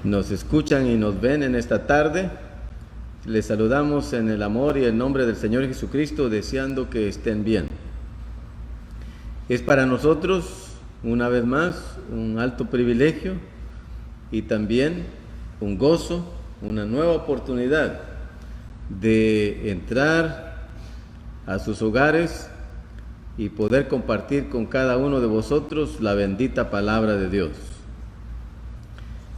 nos escuchan y nos ven en esta tarde. Les saludamos en el amor y el nombre del Señor Jesucristo, deseando que estén bien. Es para nosotros, una vez más, un alto privilegio y también un gozo, una nueva oportunidad de entrar a sus hogares y poder compartir con cada uno de vosotros la bendita palabra de Dios.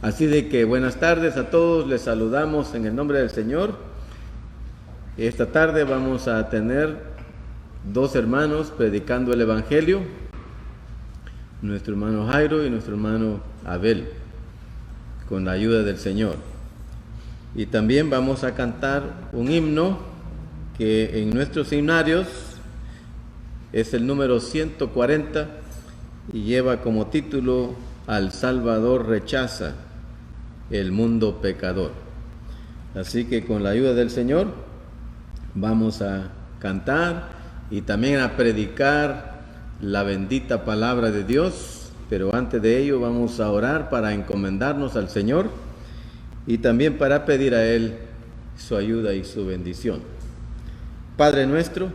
Así de que buenas tardes a todos, les saludamos en el nombre del Señor. Esta tarde vamos a tener dos hermanos predicando el Evangelio, nuestro hermano Jairo y nuestro hermano Abel, con la ayuda del Señor. Y también vamos a cantar un himno que en nuestros himnarios es el número 140 y lleva como título Al Salvador rechaza el mundo pecador. Así que con la ayuda del Señor vamos a cantar y también a predicar la bendita palabra de Dios, pero antes de ello vamos a orar para encomendarnos al Señor y también para pedir a Él su ayuda y su bendición. Padre nuestro,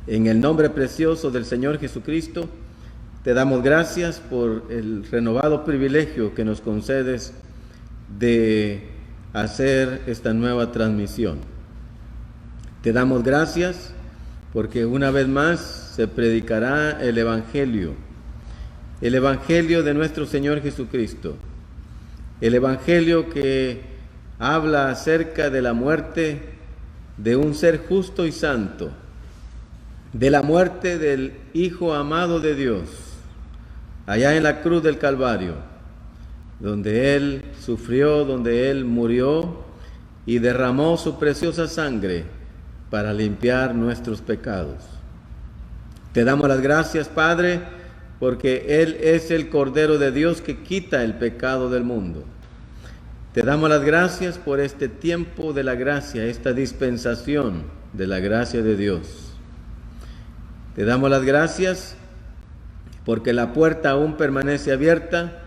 en el nombre precioso del Señor Jesucristo, te damos gracias por el renovado privilegio que nos concedes de hacer esta nueva transmisión. Te damos gracias porque una vez más se predicará el Evangelio de nuestro Señor Jesucristo, el Evangelio que habla acerca de la muerte de un ser justo y santo, de la muerte del Hijo amado de Dios, allá en la cruz del Calvario, donde Él sufrió, donde Él murió y derramó su preciosa sangre para limpiar nuestros pecados. Te damos las gracias, Padre, porque Él es el Cordero de Dios que quita el pecado del mundo. Te damos las gracias por este tiempo de la gracia, esta dispensación de la gracia de Dios. Te damos las gracias porque la puerta aún permanece abierta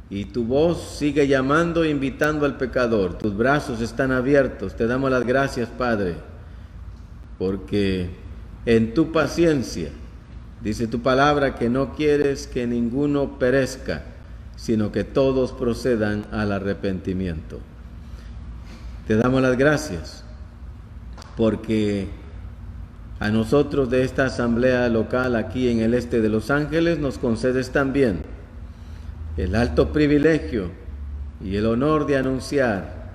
y tu voz sigue llamando e invitando al pecador. Tus brazos están abiertos. Te damos las gracias, Padre, porque en tu paciencia, dice tu palabra, que no quieres que ninguno perezca, sino que todos procedan al arrepentimiento. Te damos las gracias porque a nosotros de esta asamblea local aquí en el este de Los Ángeles nos concedes también el alto privilegio y el honor de anunciar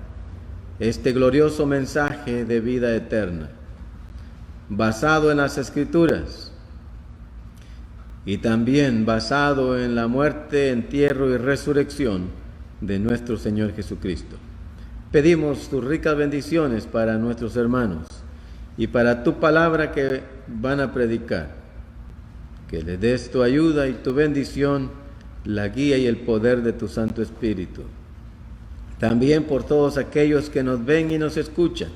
este glorioso mensaje de vida eterna, basado en las Escrituras y también basado en la muerte, entierro y resurrección de nuestro Señor Jesucristo. Pedimos tus ricas bendiciones para nuestros hermanos y para tu palabra que van a predicar, que les des tu ayuda y tu bendición, la guía y el poder de tu Santo Espíritu. También por todos aquellos que nos ven y nos escuchan,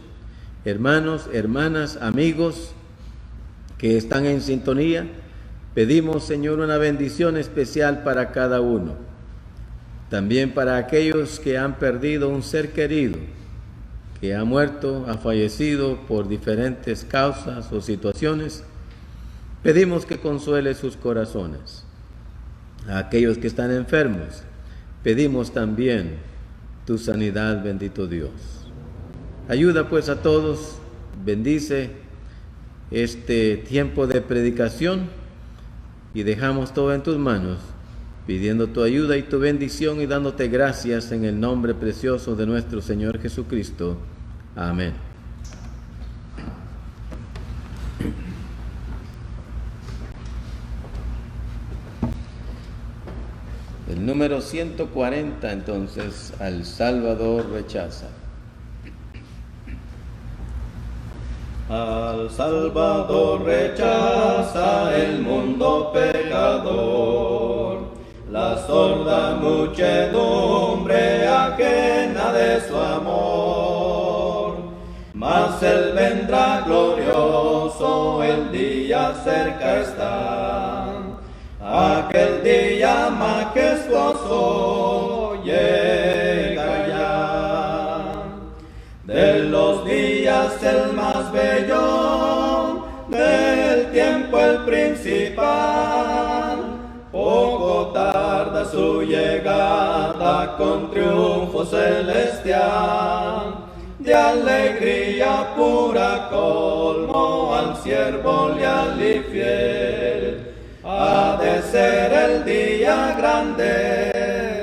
hermanos, hermanas, amigos que están en sintonía, pedimos, Señor, una bendición especial para cada uno. También para aquellos que han perdido un ser querido, que ha muerto, ha fallecido por diferentes causas o situaciones, pedimos que consuele sus corazones. A aquellos que están enfermos, pedimos también tu sanidad, bendito Dios. Ayuda pues a todos, bendice este tiempo de predicación y dejamos todo en tus manos, pidiendo tu ayuda y tu bendición y dándote gracias en el nombre precioso de nuestro Señor Jesucristo. Amén. El número 140, entonces, Al Salvador rechaza. Al Salvador rechaza el mundo pecador, la sorda muchedumbre ajena de su amor. Mas Él vendrá glorioso, el día cerca está, aquel día majestuoso llegará. días el más bello, del tiempo el principal. Poco tarda su llegada con triunfo celestial. De alegría pura colmo al siervo leal y fiel. Ha de ser el día grande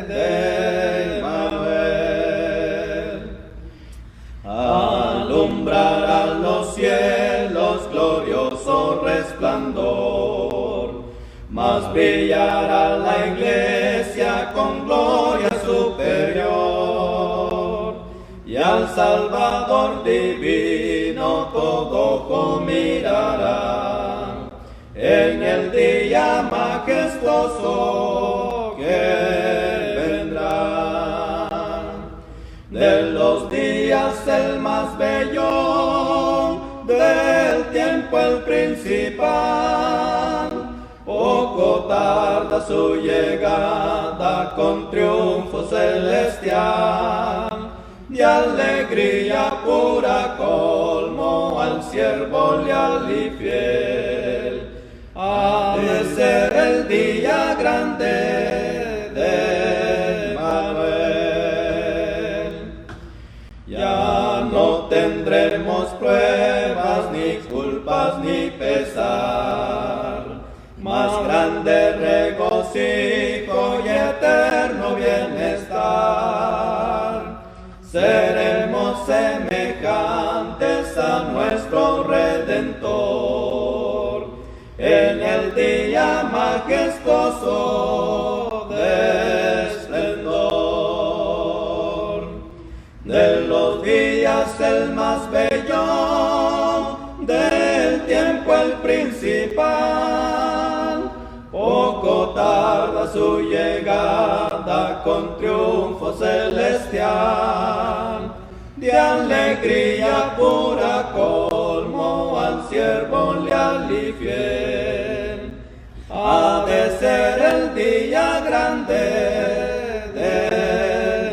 de Emmanuel. Alumbrará los cielos glorioso resplandor, mas brillará la iglesia con gloria superior, y al Salvador divino todo ojo mirará, en el día majestuoso que vendrá. De los días el más bello, del tiempo el principal. Poco tarda su llegada con triunfo celestial. De alegría pura colmo al siervo leal y fiel. Ha de ser el día grande de Emmanuel. Ya no tendremos pruebas, ni culpas, ni pesar, más grande regocijo y eterno bienestar. Seremos semejantes a nuestro Redentor en el día majestuoso de esplendor. De los días el más bello, del tiempo el principal. Poco tarda su llegada con triunfo celestial. De alegría pura colmo al siervo leal y fiel. Ha de ser el día grande de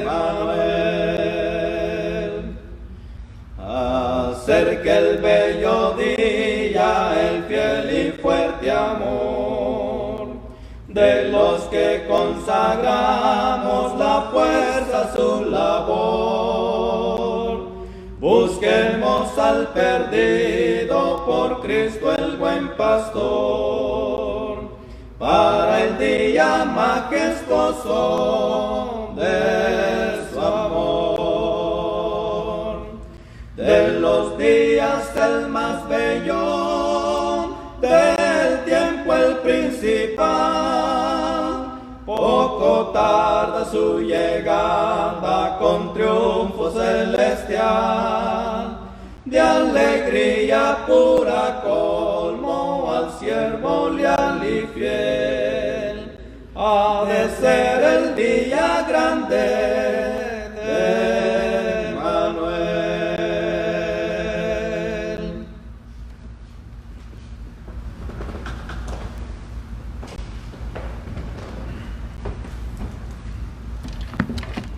Emmanuel. Acerca el bello día, el fiel y fuerte amor de los que consagramos la fuerza a su labor. Busquemos al perdido por Cristo el buen pastor, para el día majestuoso de su amor. De los días el más bello, del tiempo el principal. Poco tarda su llegada con triunfo celestial. De alegría pura colmo al siervo leal y fiel. Ha de ser el día grande de Emmanuel.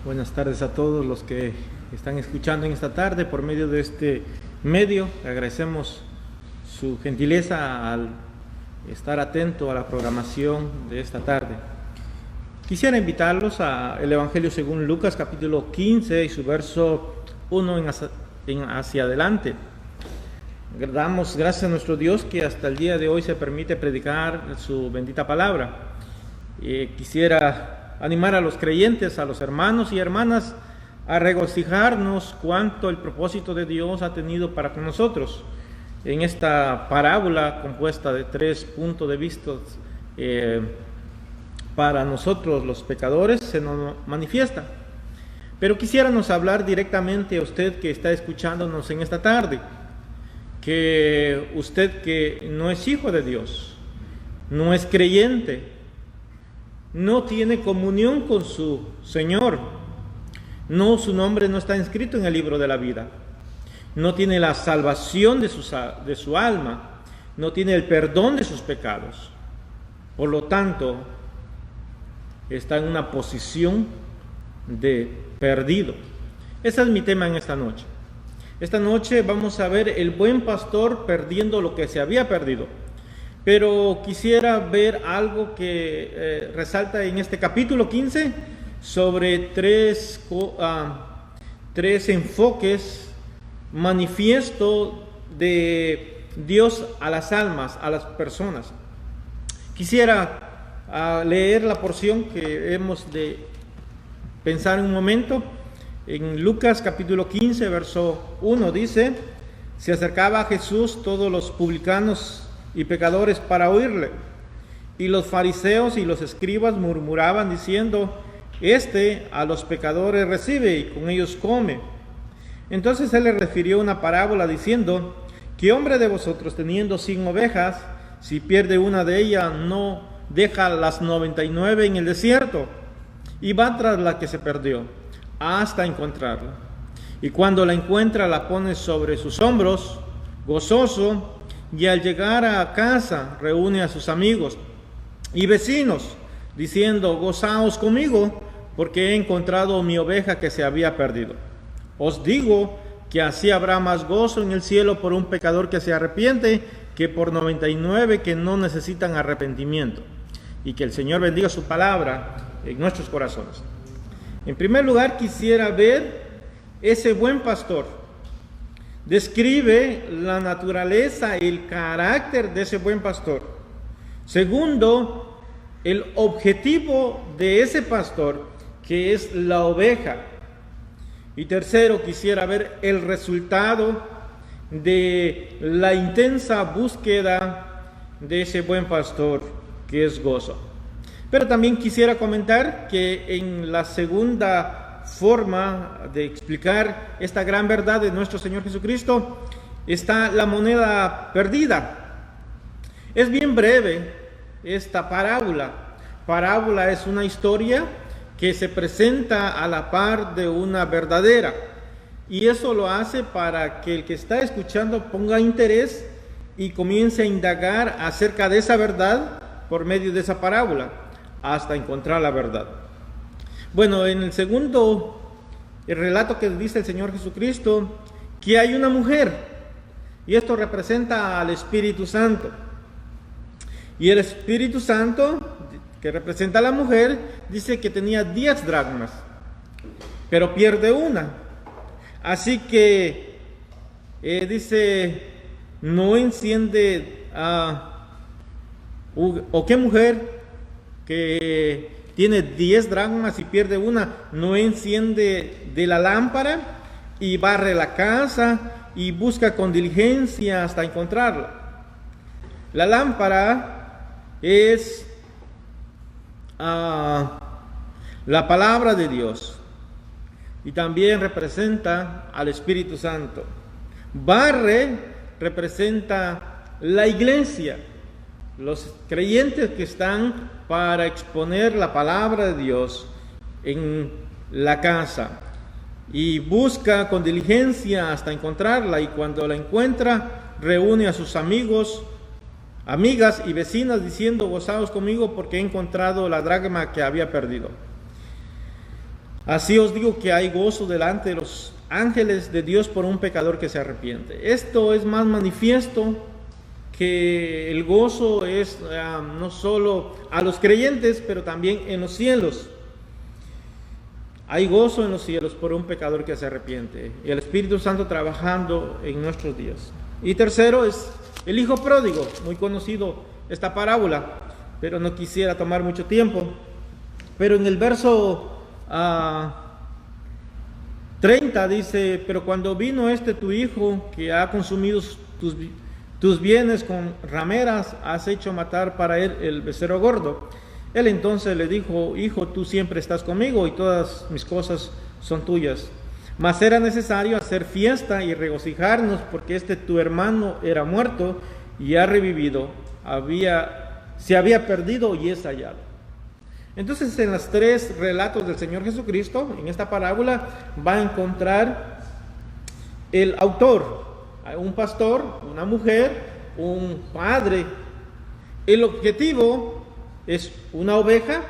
Buenas tardes a todos los que están escuchando en esta tarde por medio de este medio. Agradecemos su gentileza al estar atento a la programación de esta tarde. Quisiera invitarlos al Evangelio según Lucas, capítulo 15 y su verso 1 hacia adelante. Damos gracias a nuestro Dios que hasta el día de hoy se permite predicar su bendita palabra. Quisiera animar a los creyentes, a los hermanos y hermanas, a regocijarnos cuánto el propósito de Dios ha tenido para con nosotros. En esta parábola compuesta de 3 puntos de vista, para nosotros los pecadores se nos manifiesta. Pero quisiéramos hablar directamente a usted que está escuchándonos en esta tarde, que usted que no es hijo de Dios, no es creyente, no tiene comunión con su Señor, su nombre no está inscrito en el libro de la vida, no tiene la salvación de su alma, no tiene el perdón de sus pecados. Por lo tanto, está en una posición de perdido. Ese es mi tema en esta noche. Esta noche vamos a ver el buen pastor perdiendo lo que se había perdido. Pero quisiera ver algo que resalta en este capítulo 15 sobre tres enfoques manifiesto de Dios a las almas, a las personas. Quisiera leer la porción que hemos de pensar en un momento. En Lucas capítulo 15, verso 1 dice: se acercaba a Jesús todos los publicanos y pecadores para oírle, y los fariseos y los escribas murmuraban diciendo: este a los pecadores recibe y con ellos come. Entonces él le refirió una parábola diciendo: ¿qué hombre de vosotros, teniendo 100 ovejas, si pierde una de ellas, no deja las 99 en el desierto y va tras la que se perdió hasta encontrarla? Y cuando la encuentra, la pone sobre sus hombros, gozoso, y al llegar a casa reúne a sus amigos y vecinos, diciendo: gozaos conmigo, porque he encontrado mi oveja que se había perdido. Os digo que así habrá más gozo en el cielo por un pecador que se arrepiente que por 99 que no necesitan arrepentimiento. Y que el Señor bendiga su palabra en nuestros corazones. En primer lugar, quisiera ver ese buen pastor. Describe la naturaleza y el carácter de ese buen pastor. Segundo, el objetivo de ese pastor, que es la oveja. Y tercero, quisiera ver el resultado de la intensa búsqueda de ese buen pastor, que es gozo. Pero también quisiera comentar que en la segunda forma de explicar esta gran verdad de nuestro Señor Jesucristo está la moneda perdida. Es bien breve esta parábola. Parábola es una historia que se presenta a la par de una verdadera, y eso lo hace para que el que está escuchando ponga interés y comience a indagar acerca de esa verdad por medio de esa parábola hasta encontrar la verdad. Bueno, en el segundo, el relato que dice el Señor Jesucristo, que hay una mujer, y esto representa al Espíritu Santo. Y el Espíritu Santo, que representa a la mujer, dice que tenía 10 dracmas, pero pierde una. Así que dice, no enciende, o qué mujer que tiene 10 dracmas y pierde una, no enciende de la lámpara y barre la casa y busca con diligencia hasta encontrarla. La lámpara es la palabra de Dios y también representa al Espíritu Santo. Barre representa la iglesia, los creyentes que están para exponer la palabra de Dios en la casa, y busca con diligencia hasta encontrarla, y cuando la encuentra reúne a sus amigos, amigas y vecinas diciendo: gozaos conmigo porque he encontrado la dracma que había perdido. Así os digo que hay gozo delante de los ángeles de Dios por un pecador que se arrepiente. Esto es más manifiesto que el gozo es no solo a los creyentes, pero también en los cielos. Hay gozo en los cielos por un pecador que se arrepiente, y el Espíritu Santo trabajando en nuestros días. Y tercero es el hijo pródigo, muy conocido esta parábola, pero no quisiera tomar mucho tiempo. Pero en el verso 30 dice: pero cuando vino tu hijo, que ha consumido tus bienes con rameras, has hecho matar para él el becerro gordo. Él entonces le dijo: hijo, tú siempre estás conmigo y todas mis cosas son tuyas. Mas era necesario hacer fiesta y regocijarnos, porque tu hermano era muerto y ha revivido, se había perdido y es hallado. Entonces, en los 3 relatos del Señor Jesucristo, en esta parábola, va a encontrar el autor, un pastor, una mujer, un padre. El objetivo es una oveja,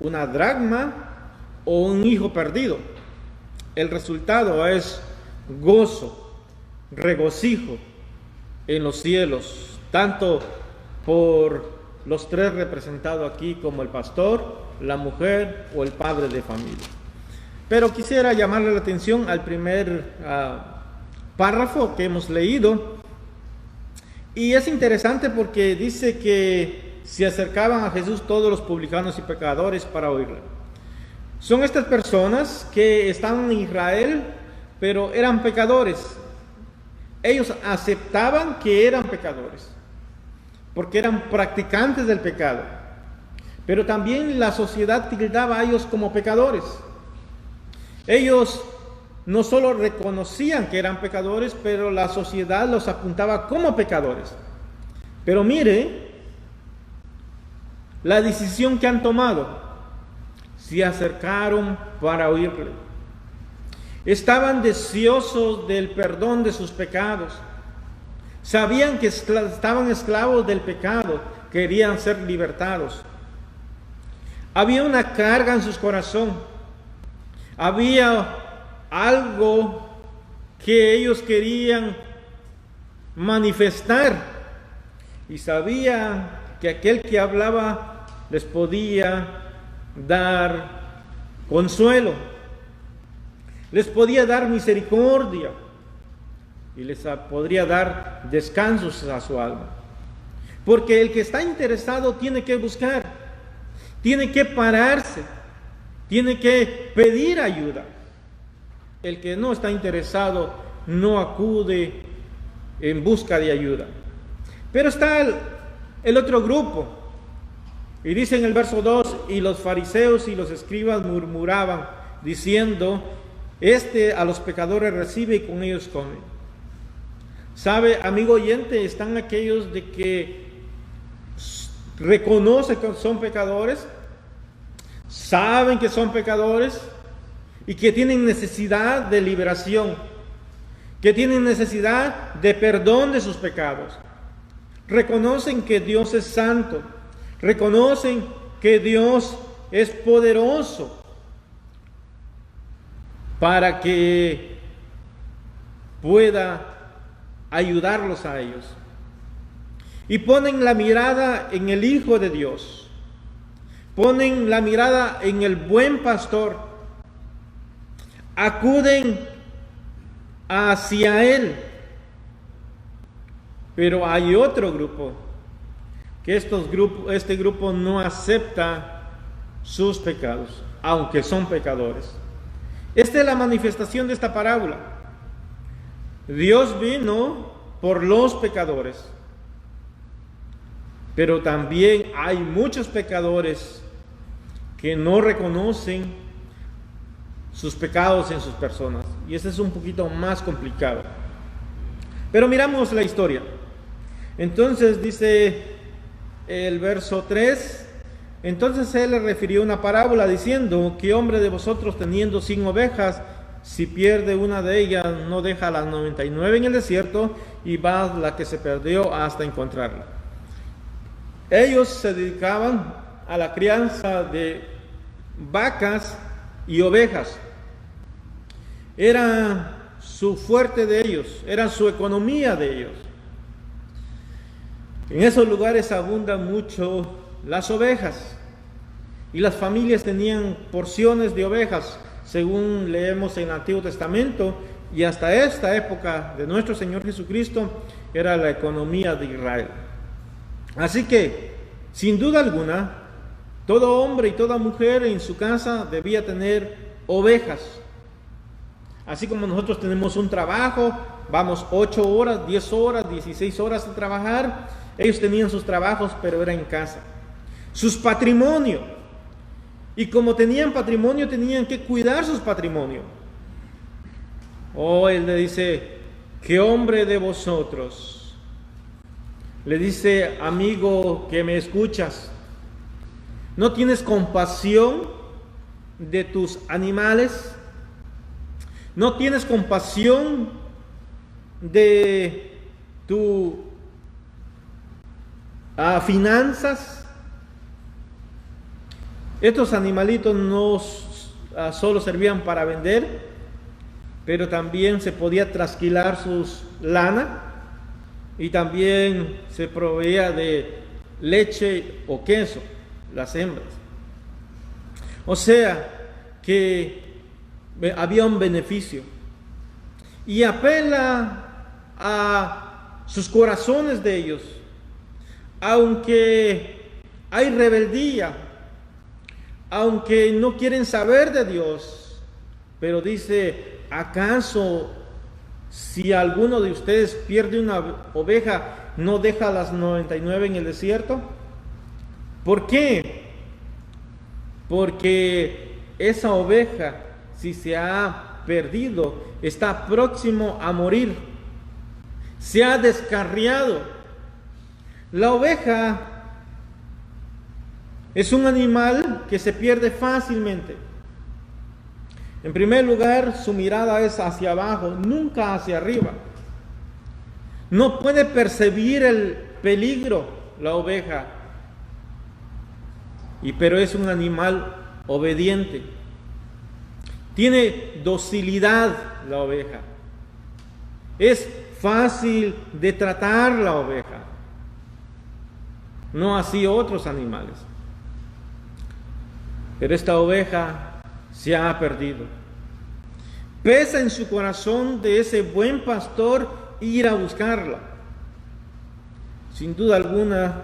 una dracma o un hijo perdido. El resultado es gozo, regocijo en los cielos, tanto por los tres representados aquí como el pastor, la mujer o el padre de familia. Pero quisiera llamarle la atención al primer párrafo que hemos leído, y es interesante porque dice que se acercaban a Jesús todos los publicanos y pecadores para oírle. Son estas personas que estaban en Israel, pero eran pecadores. Ellos aceptaban que eran pecadores, porque eran practicantes del pecado. Pero también la sociedad tildaba a ellos como pecadores. Ellos no solo reconocían que eran pecadores, pero la sociedad los apuntaba como pecadores. Pero mire la decisión que han tomado. Se acercaron para oírle. Estaban deseosos del perdón de sus pecados. Sabían que estaban esclavos del pecado, querían ser libertados. Había una carga en sus corazones. Había algo que ellos querían manifestar, y sabían que aquel que hablaba les podía dar consuelo, les podía dar misericordia y les podría dar descansos a su alma. Porque el que está interesado tiene que buscar, tiene que pararse, tiene que pedir ayuda. El que no está interesado no acude en busca de ayuda. Pero está el otro grupo. Y dice en el verso 2, y los fariseos y los escribas murmuraban, diciendo, a los pecadores recibe y con ellos come. ¿Sabe, amigo oyente? Están aquellos de que reconocen que son pecadores, saben que son pecadores y que tienen necesidad de liberación, que tienen necesidad de perdón de sus pecados. Reconocen que Dios es santo, reconocen que Dios es poderoso para que pueda ayudarlos a ellos. Y ponen la mirada en el Hijo de Dios, ponen la mirada en el buen pastor, acuden hacia Él. Pero hay otro grupo, que este grupo no acepta sus pecados, aunque son pecadores. Esta es la manifestación de esta parábola. Dios vino por los pecadores, pero también hay muchos pecadores que no reconocen sus pecados en sus personas, y este es un poquito más complicado. Pero miramos la historia. Entonces dice el verso 3, entonces él le refirió una parábola diciendo, ¿qué hombre de vosotros teniendo 100 ovejas, si pierde una de ellas, no deja las 99 en el desierto y va a la que se perdió hasta encontrarla? Ellos se dedicaban a la crianza de vacas y ovejas. Era su fuerte de ellos, era su economía de ellos. En esos lugares abundan mucho las ovejas, y las familias tenían porciones de ovejas, según leemos en el Antiguo Testamento, y hasta esta época de nuestro Señor Jesucristo era la economía de Israel. Así que, sin duda alguna, todo hombre y toda mujer en su casa debía tener ovejas. Así como nosotros tenemos un trabajo, vamos 8 horas, 10 horas, 16 horas a trabajar, ellos tenían sus trabajos, pero era en casa. Sus patrimonios. Y como tenían patrimonio, tenían que cuidar sus patrimonios. Oh, él le dice, ¿qué hombre de vosotros? Le dice, amigo que me escuchas, ¿no tienes compasión de tus animales? ¿No tienes compasión de tu finanzas? Estos animalitos no solo servían para vender, pero también se podía trasquilar sus lana y también se proveía de leche o queso, las hembras. O sea que había un beneficio y apela a sus corazones de ellos, aunque hay rebeldía, aunque no quieren saber de Dios, pero dice: ¿acaso si alguno de ustedes pierde una oveja, no deja las 99 en el desierto? ¿Por qué? Porque esa oveja, si se ha perdido, está próximo a morir, se ha descarriado. La oveja es un animal que se pierde fácilmente. En primer lugar, su mirada es hacia abajo, nunca hacia arriba. No puede percibir el peligro la oveja, pero es un animal obediente. Tiene docilidad la oveja. Es fácil de tratar la oveja. No así otros animales. Pero esta oveja se ha perdido. Pesa en su corazón de ese buen pastor ir a buscarla. Sin duda alguna,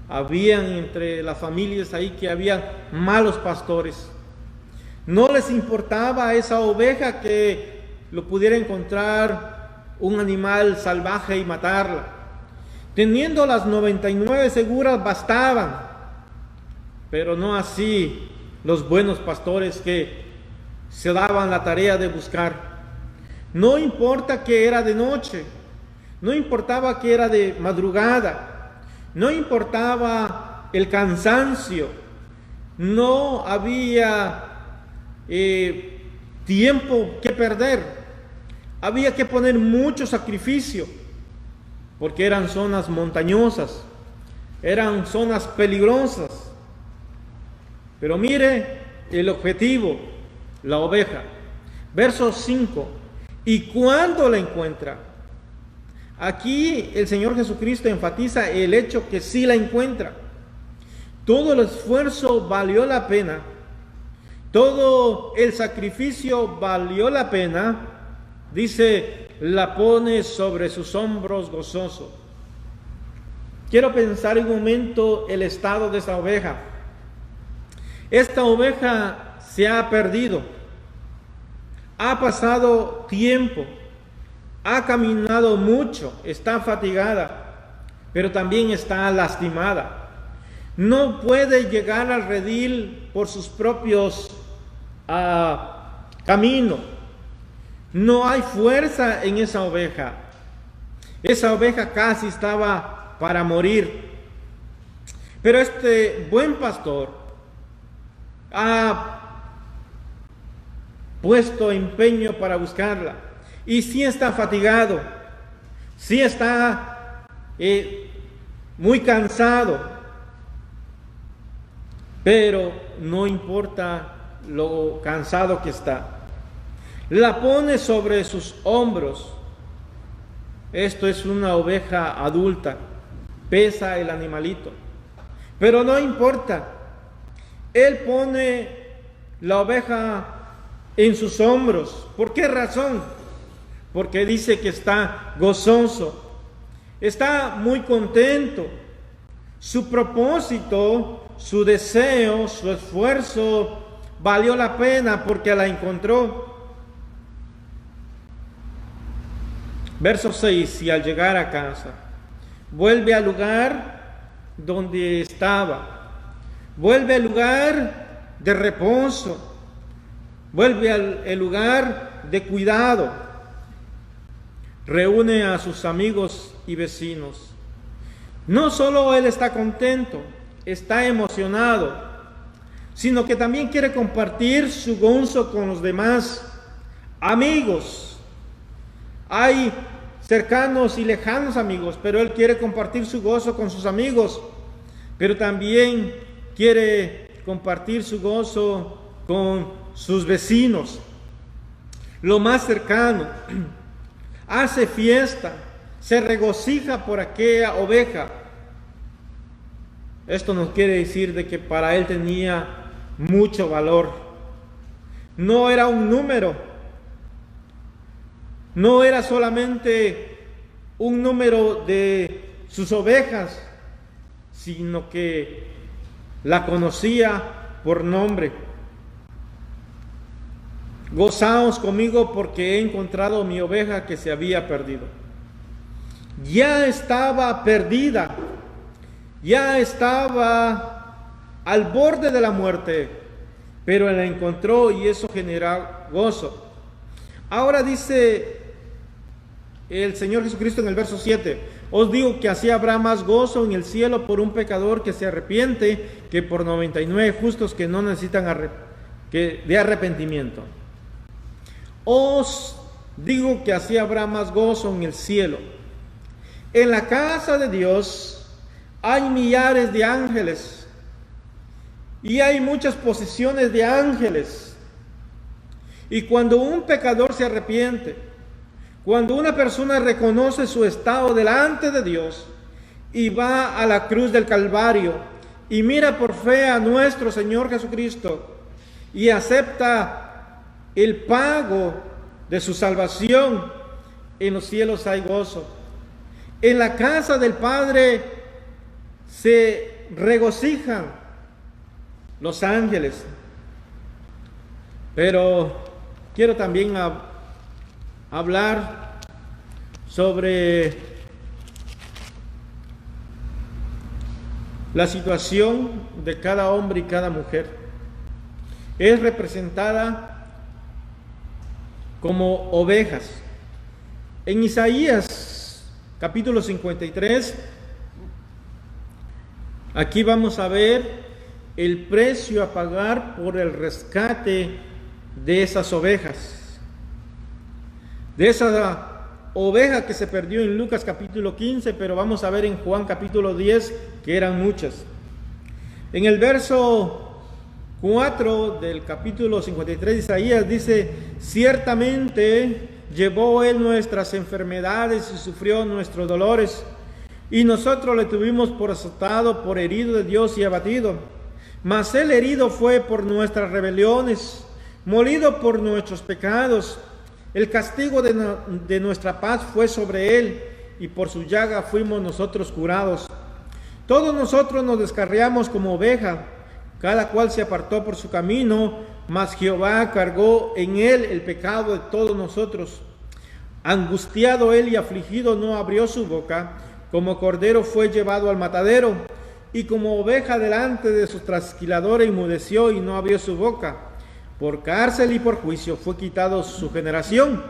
habían entre las familias ahí que había malos pastores. No les importaba a esa oveja que lo pudiera encontrar un animal salvaje y matarla. Teniendo las 99 seguras bastaban, pero no así los buenos pastores que se daban la tarea de buscar. No importa que era de noche, no importaba que era de madrugada, no importaba el cansancio, no había tiempo que perder, había que poner mucho sacrificio, porque eran zonas montañosas, eran zonas peligrosas. Pero mire el objetivo, la oveja. Verso 5. ¿Y cuándo la encuentra? Aquí el Señor Jesucristo enfatiza el hecho que sí la encuentra. Todo el esfuerzo valió la pena. Todo el sacrificio valió la pena. Dice: la pone sobre sus hombros gozoso. Quiero pensar un momento el estado de esta oveja. Esta oveja se ha perdido, ha pasado tiempo, ha caminado mucho, está fatigada, pero también está lastimada. No puede llegar al redil por sus propios caminos. No hay fuerza en esa oveja. Esa oveja casi estaba para morir. Pero este buen pastor ha puesto empeño para buscarla, y sí está fatigado, sí está muy cansado, pero no importa lo cansado que está, la pone sobre sus hombros. Esto es una oveja adulta, pesa el animalito, pero no importa. Él pone la oveja en sus hombros. ¿Por qué razón? Porque dice que está gozoso, está muy contento. Su propósito, su deseo, su esfuerzo valió la pena porque la encontró. Verso 6. Y al llegar a casa, vuelve al lugar donde estaba. Vuelve al lugar de reposo, vuelve al lugar de cuidado, reúne a sus amigos y vecinos. No solo él está contento, está emocionado, sino que también quiere compartir su gozo con los demás amigos. Hay cercanos y lejanos amigos, pero él quiere compartir su gozo con sus amigos, pero también quiere compartir su gozo con sus vecinos. lo más cercano, hace fiesta, se regocija por aquella oveja. Esto nos quiere decir de que para él tenía mucho valor. No era un número, no era solamente un número de sus ovejas, sino que la conocía por nombre. Gozaos conmigo porque he encontrado mi oveja que se había perdido. Ya estaba perdida, ya estaba al borde de la muerte, pero la encontró y eso genera gozo. Ahora dice el Señor Jesucristo en el verso 7: os digo que así habrá más gozo en el cielo por un pecador que se arrepiente que por 99 justos que no necesitan de arrepentimiento. Os digo que así habrá más gozo en el cielo. En la casa de Dios hay millares de ángeles y hay muchas posesiones de ángeles. Y cuando un pecador se arrepiente, cuando una persona reconoce su estado delante de Dios y va a la cruz del Calvario y mira por fe a nuestro Señor Jesucristo y acepta el pago de su salvación, en los cielos hay gozo. En la casa del Padre se regocijan los ángeles. Pero quiero también hablar sobre la situación de cada hombre y cada mujer. Es representada como ovejas. En Isaías capítulo 53, aquí vamos a ver el precio a pagar por el rescate de esas ovejas. De esa oveja que se perdió en Lucas capítulo 15, pero vamos a ver en Juan capítulo 10 que eran muchas. En el verso 4 del capítulo 53 de Isaías dice: ciertamente llevó él nuestras enfermedades y sufrió nuestros dolores, y nosotros le tuvimos por azotado, por herido de Dios y abatido. Mas él herido fue por nuestras rebeliones, molido por nuestros pecados. El castigo de nuestra paz fue sobre él, y por su llaga fuimos nosotros curados. Todos nosotros nos descarriamos como oveja, cada cual se apartó por su camino, mas Jehová cargó en él el pecado de todos nosotros. Angustiado él y afligido no abrió su boca, como cordero fue llevado al matadero, y como oveja delante de su trasquilador enmudeció y no abrió su boca. Por cárcel y por juicio fue quitado su generación.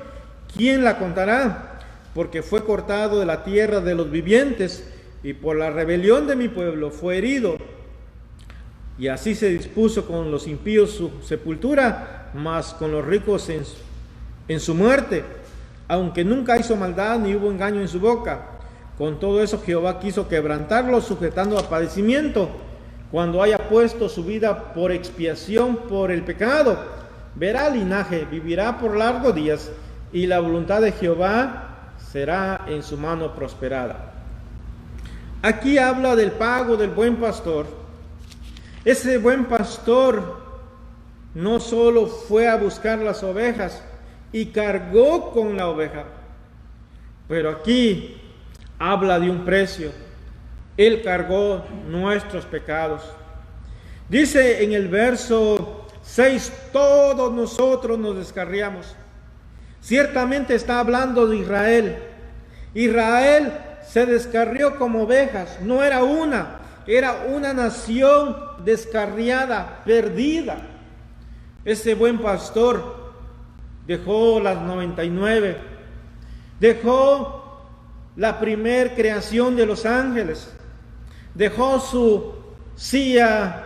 ¿Quién la contará? Porque fue cortado de la tierra de los vivientes, y por la rebelión de mi pueblo fue herido. Y así se dispuso con los impíos su sepultura, mas con los ricos en su muerte, aunque nunca hizo maldad ni hubo engaño en su boca. Con todo eso Jehová quiso quebrantarlo, sujetando a padecimiento, cuando haya puesto su vida por expiación por el pecado. Verá linaje, vivirá por largos días, y la voluntad de Jehová será en su mano prosperada. Aquí habla del pago del buen pastor. Ese buen pastor no solo fue a buscar las ovejas y cargó con la oveja, pero aquí habla de un precio. Él cargó nuestros pecados. Dice en el verso 6: todos nosotros nos descarriamos. Ciertamente está hablando de Israel. Israel se descarrió como ovejas. No era una, era una nación descarriada, perdida. Ese buen pastor dejó las 99, dejó la primer creación de los ángeles, dejó su silla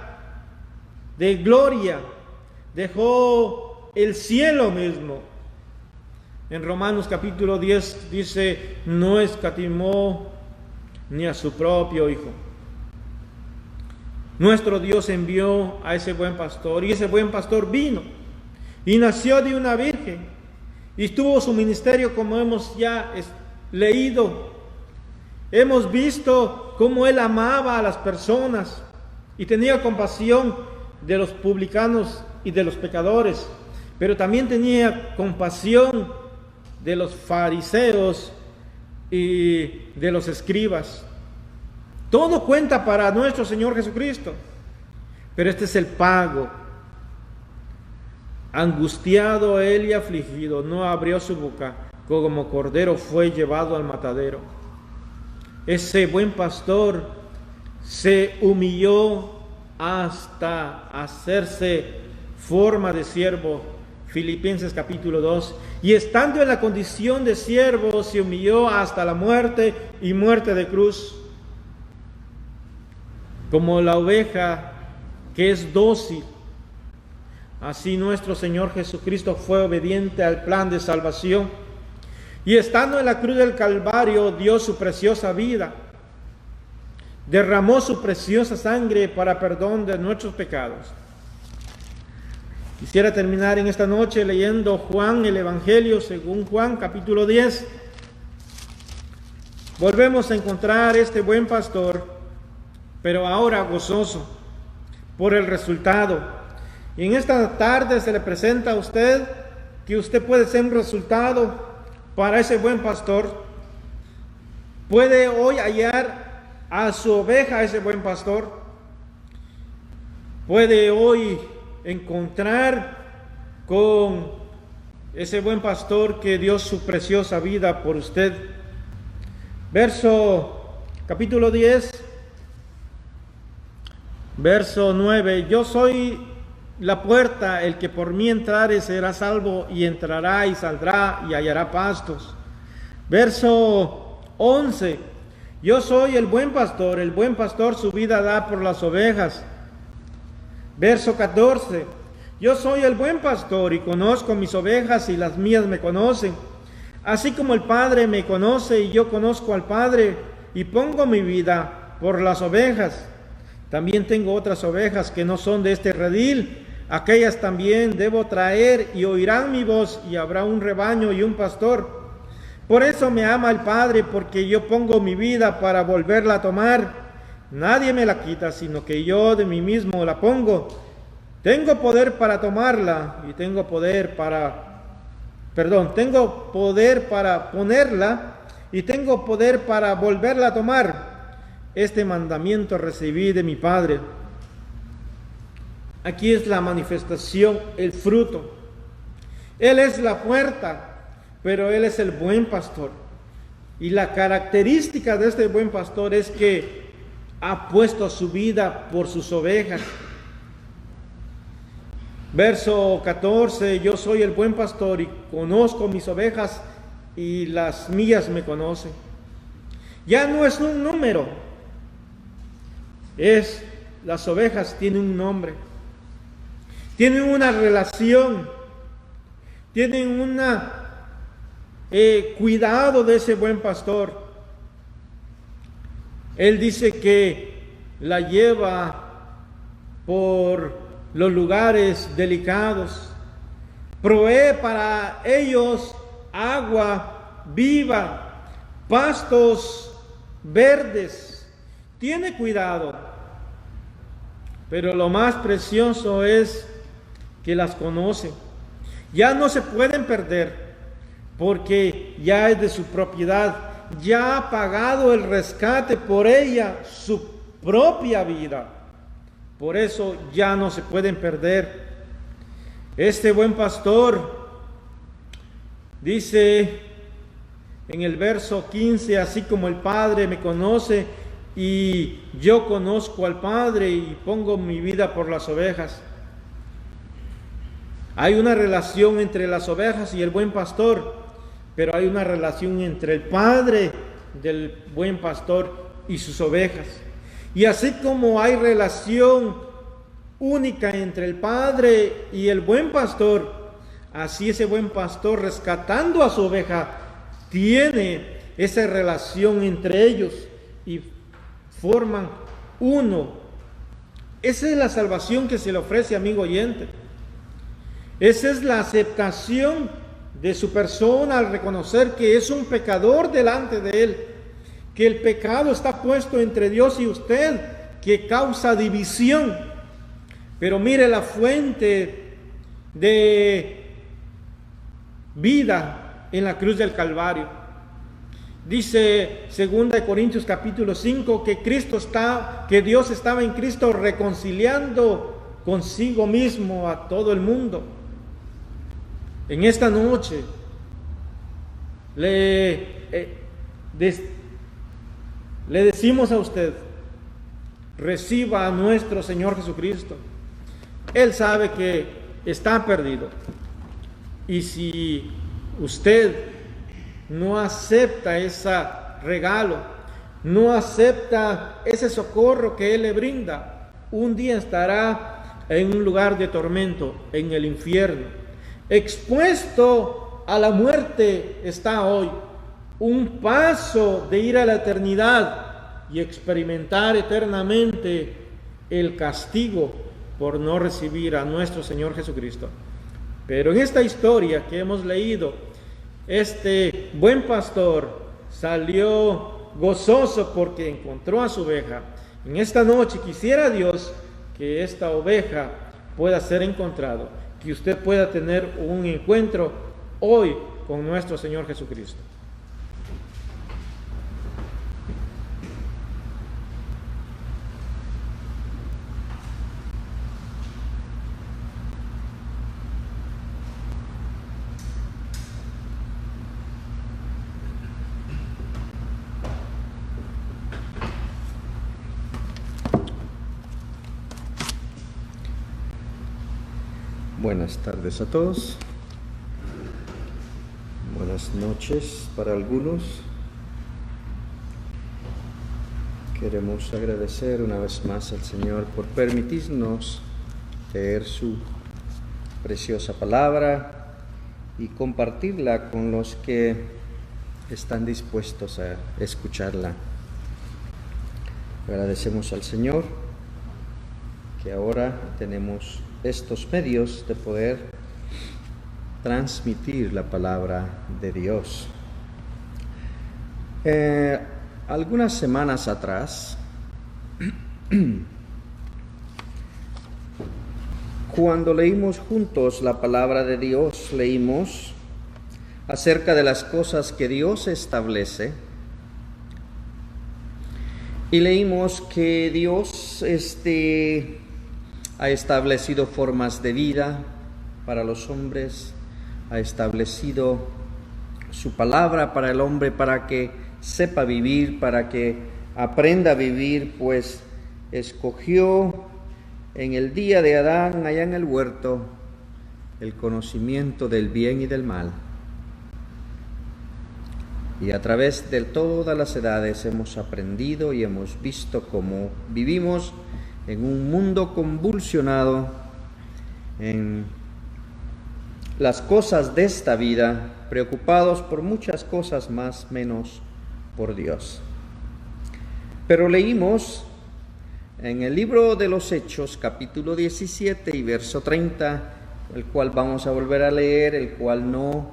de gloria, dejó el cielo mismo. En Romanos capítulo 10 dice: no escatimó ni a su propio Hijo. Nuestro Dios envió a ese buen pastor, y ese buen pastor vino y nació de una virgen y tuvo su ministerio como hemos ya leído. Hemos visto cómo él amaba a las personas y tenía compasión de los publicanos y de los pecadores, pero también tenía compasión de los fariseos y de los escribas. Todo cuenta para nuestro Señor Jesucristo, pero este es el pago. Angustiado él y afligido, no abrió su boca, como cordero fue llevado al matadero. Ese buen pastor se humilló hasta hacerse forma de siervo. Filipenses capítulo 2. Y estando en la condición de siervo, se humilló hasta la muerte y muerte de cruz. Como la oveja que es dócil, así nuestro Señor Jesucristo fue obediente al plan de salvación. Y estando en la cruz del Calvario, dio su preciosa vida. Derramó su preciosa sangre para perdón de nuestros pecados. Quisiera terminar en esta noche leyendo Juan, el Evangelio según Juan, capítulo 10. Volvemos a encontrar este buen pastor, pero ahora gozoso por el resultado. Y en esta tarde se le presenta a usted que usted puede ser un resultado para ese buen pastor. Puede hoy hallar a su oveja, a ese buen pastor. Puede hoy encontrar con ese buen pastor que dio su preciosa vida por usted. Capítulo 10, verso 9. Yo soy la puerta, el que por mí entrare será salvo, y entrará y saldrá y hallará pastos. Verso 11. Yo soy el buen pastor su vida da por las ovejas. Verso 14. Yo soy el buen pastor y conozco mis ovejas y las mías me conocen. Así como el Padre me conoce y yo conozco al Padre y pongo mi vida por las ovejas. También tengo otras ovejas que no son de este redil. Aquellas también debo traer y oirán mi voz y habrá un rebaño y un pastor. Por eso me ama el Padre, porque yo pongo mi vida para volverla a tomar. Nadie me la quita, sino que yo de mí mismo la pongo. Tengo poder para tomarla y tengo poder para ponerla y tengo poder para volverla a tomar. Este mandamiento recibí de mi Padre. Aquí es la manifestación, el fruto. Él es la puerta, pero Él es el buen pastor. Y la característica de este buen pastor es que ha puesto su vida por sus ovejas. Verso 14, yo soy el buen pastor y conozco mis ovejas y las mías me conocen. Ya no es un número, las ovejas tienen un nombre, tienen una relación, tienen cuidado de ese buen pastor. Él dice que la lleva por los lugares delicados, provee para ellos agua viva, pastos verdes, tiene cuidado. Pero lo más precioso es que las conoce. Ya no se pueden perder, porque ya es de su propiedad. Ya ha pagado el rescate por ella, su propia vida. Por eso ya no se pueden perder. Este buen pastor dice en el verso 15, así como el Padre me conoce y yo conozco al Padre y pongo mi vida por las ovejas. Hay una relación entre las ovejas y el buen pastor, pero hay una relación entre el Padre del buen pastor y sus ovejas. Y así como hay relación única entre el Padre y el buen pastor, así ese buen pastor, rescatando a su oveja, tiene esa relación entre ellos y forman uno. Esa es la salvación que se le ofrece, amigo oyente. Esa es la aceptación de su persona al reconocer que es un pecador delante de Él, que el pecado está puesto entre Dios y usted, que causa división. Pero mire la fuente de vida en la cruz del Calvario. Dice 2 Corintios capítulo 5 que Dios estaba en Cristo reconciliando consigo mismo a todo el mundo. En esta noche le decimos a usted: reciba a nuestro Señor Jesucristo. Él sabe que está perdido. Y si usted no acepta ese regalo, no acepta ese socorro que Él le brinda, un día estará en un lugar de tormento, en el infierno. Expuesto a la muerte está hoy. Un paso de ir a la eternidad y experimentar eternamente el castigo por no recibir a nuestro Señor Jesucristo. Pero en esta historia que hemos leído, este buen pastor salió gozoso porque encontró a su oveja. En esta noche quisiera Dios que esta oveja pueda ser encontrado, que usted pueda tener un encuentro hoy con nuestro Señor Jesucristo. Buenas tardes a todos, buenas noches para algunos. Queremos agradecer una vez más al Señor por permitirnos leer su preciosa palabra y compartirla con los que están dispuestos a escucharla. Agradecemos al Señor que ahora tenemos estos medios de poder transmitir la palabra de Dios. Algunas semanas atrás, cuando leímos juntos la palabra de Dios, leímos acerca de las cosas que Dios establece y leímos que Dios ha establecido formas de vida para los hombres, ha establecido su palabra para el hombre para que sepa vivir, para que aprenda a vivir, pues escogió en el día de Adán, allá en el huerto, el conocimiento del bien y del mal. Y a través de todas las edades hemos aprendido y hemos visto cómo vivimos en un mundo convulsionado, en las cosas de esta vida, preocupados por muchas cosas más, menos por Dios. Pero leímos en el libro de los Hechos, capítulo 17 y verso 30, el cual vamos a volver a leer, el cual no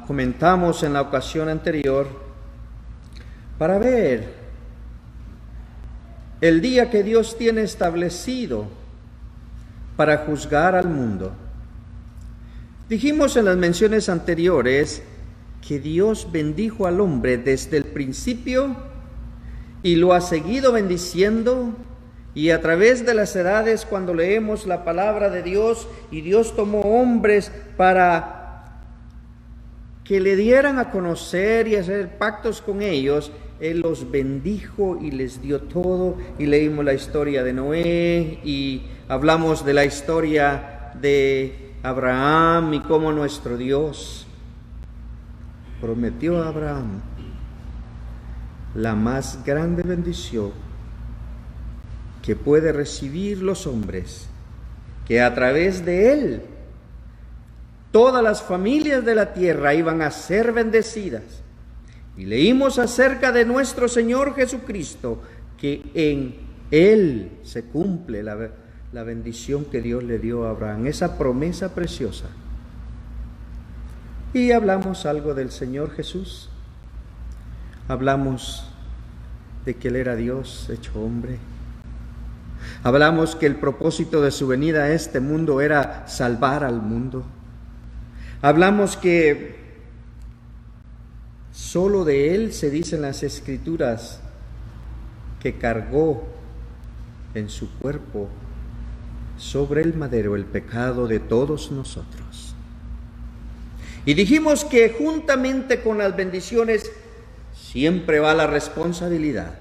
comentamos en la ocasión anterior, para ver el día que Dios tiene establecido para juzgar al mundo. Dijimos en las menciones anteriores que Dios bendijo al hombre desde el principio y lo ha seguido bendiciendo, y a través de las edades, cuando leemos la palabra de Dios y Dios tomó hombres para que le dieran a conocer y hacer pactos con ellos, Él los bendijo y les dio todo. Y leímos la historia de Noé y hablamos de la historia de Abraham y cómo nuestro Dios prometió a Abraham la más grande bendición que puede recibir los hombres, que a través de él todas las familias de la tierra iban a ser bendecidas. Y leímos acerca de nuestro Señor Jesucristo, que en Él se cumple la bendición que Dios le dio a Abraham, esa promesa preciosa. Y hablamos algo del Señor Jesús. Hablamos de que Él era Dios hecho hombre. Hablamos que el propósito de su venida a este mundo era salvar al mundo. Hablamos que solo de Él se dice en las Escrituras que cargó en su cuerpo sobre el madero el pecado de todos nosotros. Y dijimos que juntamente con las bendiciones siempre va la responsabilidad.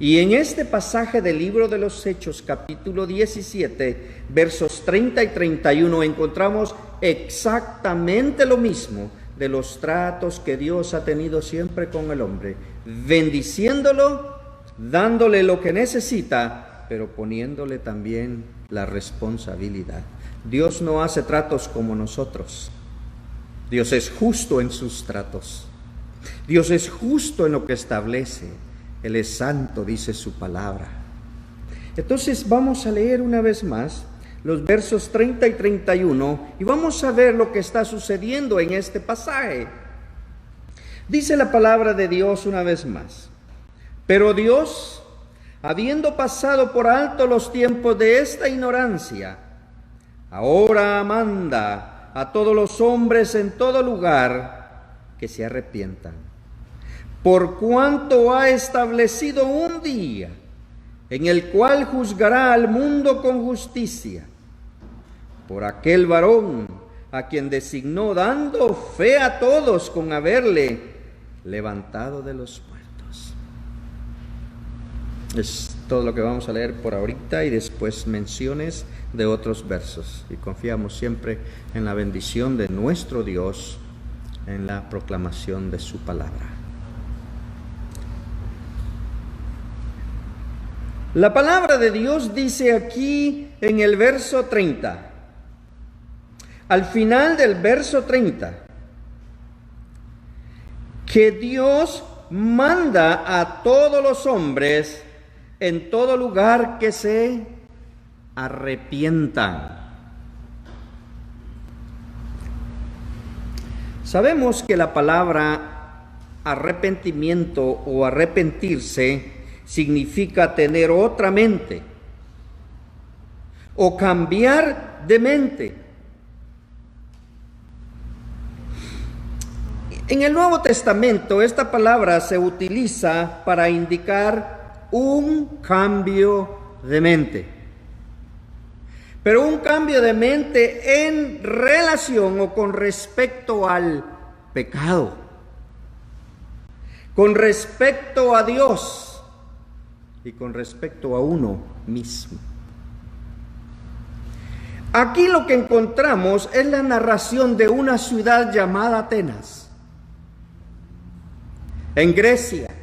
Y en este pasaje del libro de los Hechos, capítulo 17, versos 30 y 31, encontramos exactamente lo mismo de los tratos que Dios ha tenido siempre con el hombre, bendiciéndolo, dándole lo que necesita, pero poniéndole también la responsabilidad. Dios no hace tratos como nosotros. Dios es justo en sus tratos. Dios es justo en lo que establece. Él es santo, dice su palabra. Entonces vamos a leer una vez más los versos 30 y 31 y vamos a ver lo que está sucediendo en este pasaje. Dice la palabra de Dios una vez más: pero Dios, habiendo pasado por alto los tiempos de esta ignorancia, ahora manda a todos los hombres en todo lugar que se arrepientan, por cuanto ha establecido un día en el cual juzgará al mundo con justicia, por aquel varón a quien designó, dando fe a todos con haberle levantado de los muertos. Es todo lo que vamos a leer por ahorita y después menciones de otros versos. Y confiamos siempre en la bendición de nuestro Dios en la proclamación de su palabra. La palabra de Dios dice aquí en el verso 30, al final del verso 30, que Dios manda a todos los hombres en todo lugar que se arrepientan. Sabemos que la palabra arrepentimiento o arrepentirse significa tener otra mente o cambiar de mente. En el Nuevo Testamento esta palabra se utiliza para indicar un cambio de mente, pero un cambio de mente en relación o con respecto al pecado, con respecto a Dios y con respecto a uno mismo. Aquí lo que encontramos es la narración de una ciudad llamada Atenas, en Grecia.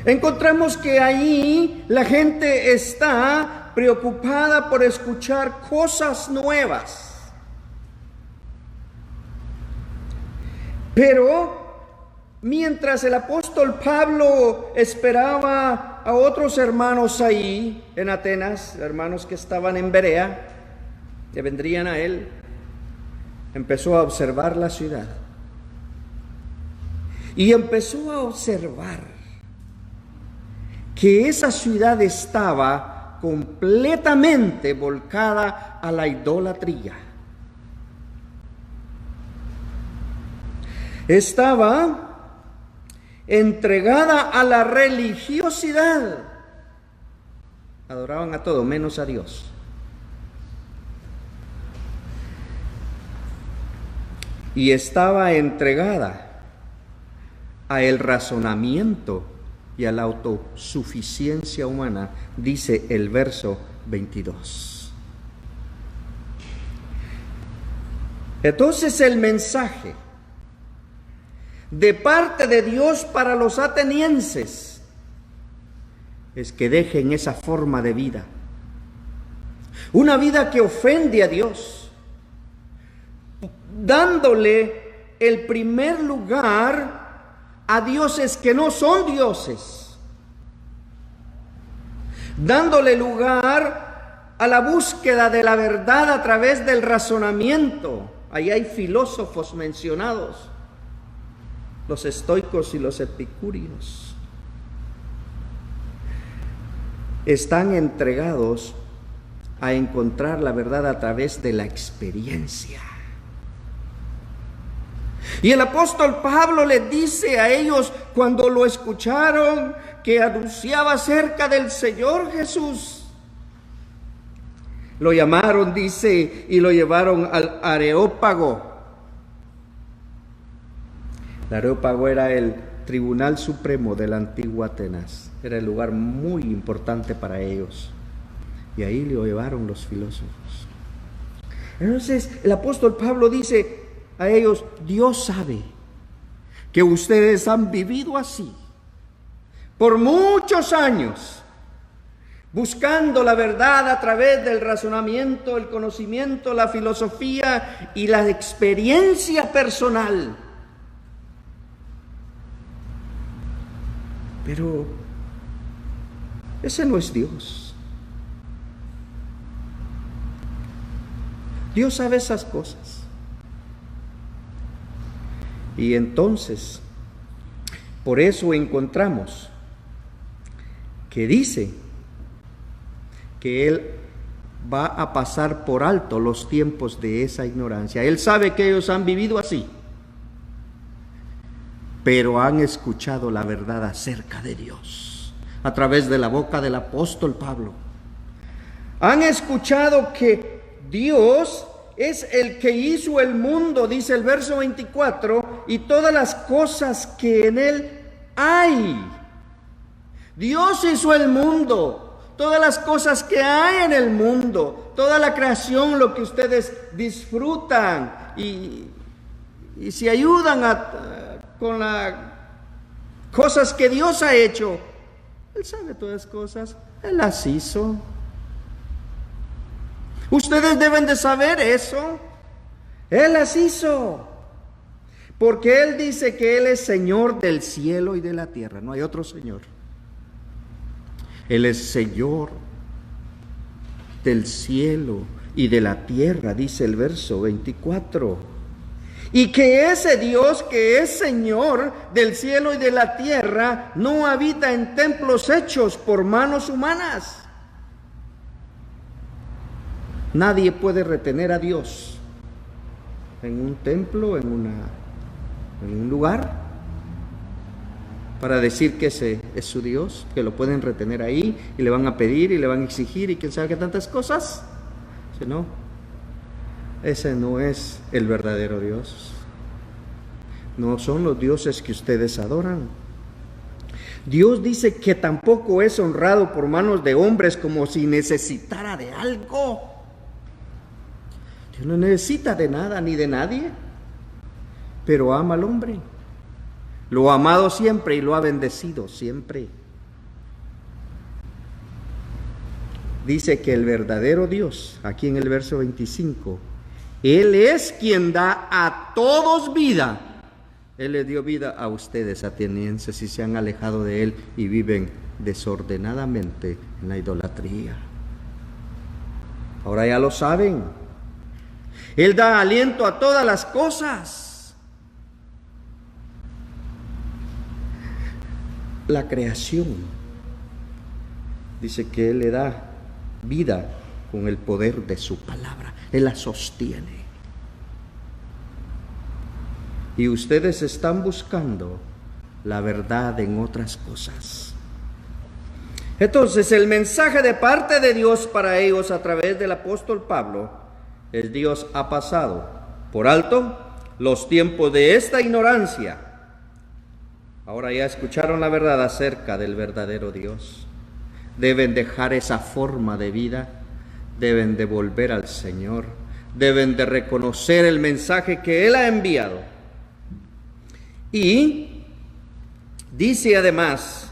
Encontramos que ahí la gente está preocupada por escuchar cosas nuevas, pero mientras el apóstol Pablo esperaba a otros hermanos ahí en Atenas, hermanos que estaban en Berea, que vendrían a él, empezó a observar la ciudad. Y empezó a observar que esa ciudad estaba completamente volcada a la idolatría. Estaba entregada a la religiosidad. Adoraban a todo menos a Dios. Y estaba entregada a el razonamiento y a la autosuficiencia humana, dice el verso 22. Entonces el mensaje de parte de Dios para los atenienses es que dejen esa forma de vida, una vida que ofende a Dios, dándole el primer lugar a dioses que no son dioses, dándole lugar a la búsqueda de la verdad a través del razonamiento. Ahí hay filósofos mencionados, los estoicos y los epicúreos. Están entregados a encontrar la verdad a través de la experiencia. Y el apóstol Pablo les dice a ellos cuando lo escucharon que anunciaba acerca del Señor Jesús. Lo llamaron, dice, y lo llevaron al Areópago. El Areópago era el tribunal supremo de la antigua Atenas. Era el lugar muy importante para ellos. Y ahí lo llevaron los filósofos. Entonces el apóstol Pablo dice a ellos: Dios sabe que ustedes han vivido así por muchos años, buscando la verdad a través del razonamiento, el conocimiento, la filosofía y la experiencia personal. Pero ese no es Dios. Dios sabe esas cosas. Y entonces, por eso encontramos que dice que Él va a pasar por alto los tiempos de esa ignorancia. Él sabe que ellos han vivido así, pero han escuchado la verdad acerca de Dios a través de la boca del apóstol Pablo. Han escuchado que Dios es el que hizo el mundo, dice el verso 24, y todas las cosas que en él hay. Dios hizo el mundo, todas las cosas que hay en el mundo, toda la creación, lo que ustedes disfrutan y se ayudan con las cosas que Dios ha hecho. Él sabe todas las cosas, Él las hizo. Ustedes deben de saber eso. Él las hizo. Porque Él dice que Él es Señor del cielo y de la tierra. No hay otro Señor. Él es Señor del cielo y de la tierra, dice el verso 24. Y que ese Dios que es Señor del cielo y de la tierra no habita en templos hechos por manos humanas. Nadie puede retener a Dios en un templo, en un lugar, para decir que ese es su Dios, que lo pueden retener ahí y le van a pedir y le van a exigir y quién sabe qué tantas cosas. Si no, ese no es el verdadero Dios. No son los dioses que ustedes adoran. Dios dice que tampoco es honrado por manos de hombres como si necesitara de algo. Dios no necesita de nada ni de nadie, pero ama al hombre. Lo ha amado siempre y lo ha bendecido siempre. Dice que el verdadero Dios, aquí en el verso 25, Él es quien da a todos vida. Él le dio vida a ustedes, atenienses, y se han alejado de Él y viven desordenadamente en la idolatría. Ahora ya lo saben. Él da aliento a todas las cosas. La creación dice que Él le da vida con el poder de su palabra. Él la sostiene. Y ustedes están buscando la verdad en otras cosas. Entonces, el mensaje de parte de Dios para ellos a través del apóstol Pablo es: Dios ha pasado por alto los tiempos de esta ignorancia. Ahora ya escucharon la verdad acerca del verdadero Dios. Deben dejar esa forma de vida, deben de volver al Señor, deben de reconocer el mensaje que Él ha enviado. Y dice además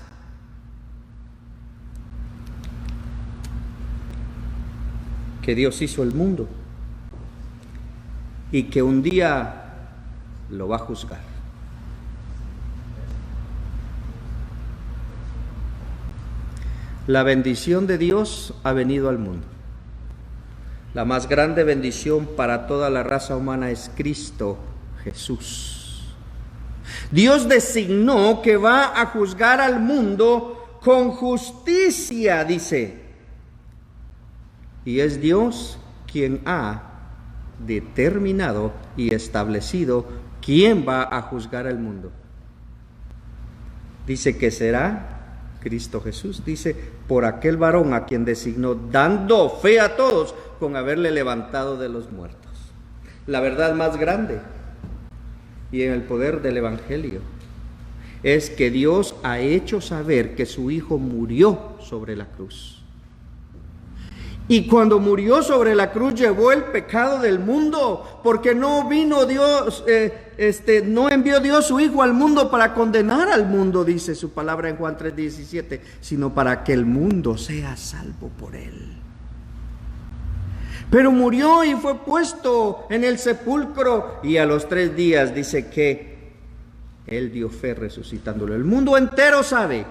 que Dios hizo el mundo y que un día lo va a juzgar. La bendición de Dios ha venido al mundo. La más grande bendición para toda la raza humana es Cristo Jesús. Dios designó que va a juzgar al mundo con justicia, dice. Y es Dios quien ha determinado y establecido quién va a juzgar al mundo. Dice que será Cristo Jesús. Dice, por aquel varón a quien designó, dando fe a todos con haberle levantado de los muertos. La verdad más grande y en el poder del Evangelio es que Dios ha hecho saber que su Hijo murió sobre la cruz. Y cuando murió sobre la cruz llevó el pecado del mundo, porque no vino Dios, no envió Dios su Hijo al mundo para condenar al mundo, dice su palabra en Juan 3:17, sino para que el mundo sea salvo por él. Pero murió y fue puesto en el sepulcro, y a los 3 días dice que él dio fe resucitándolo. El mundo entero sabe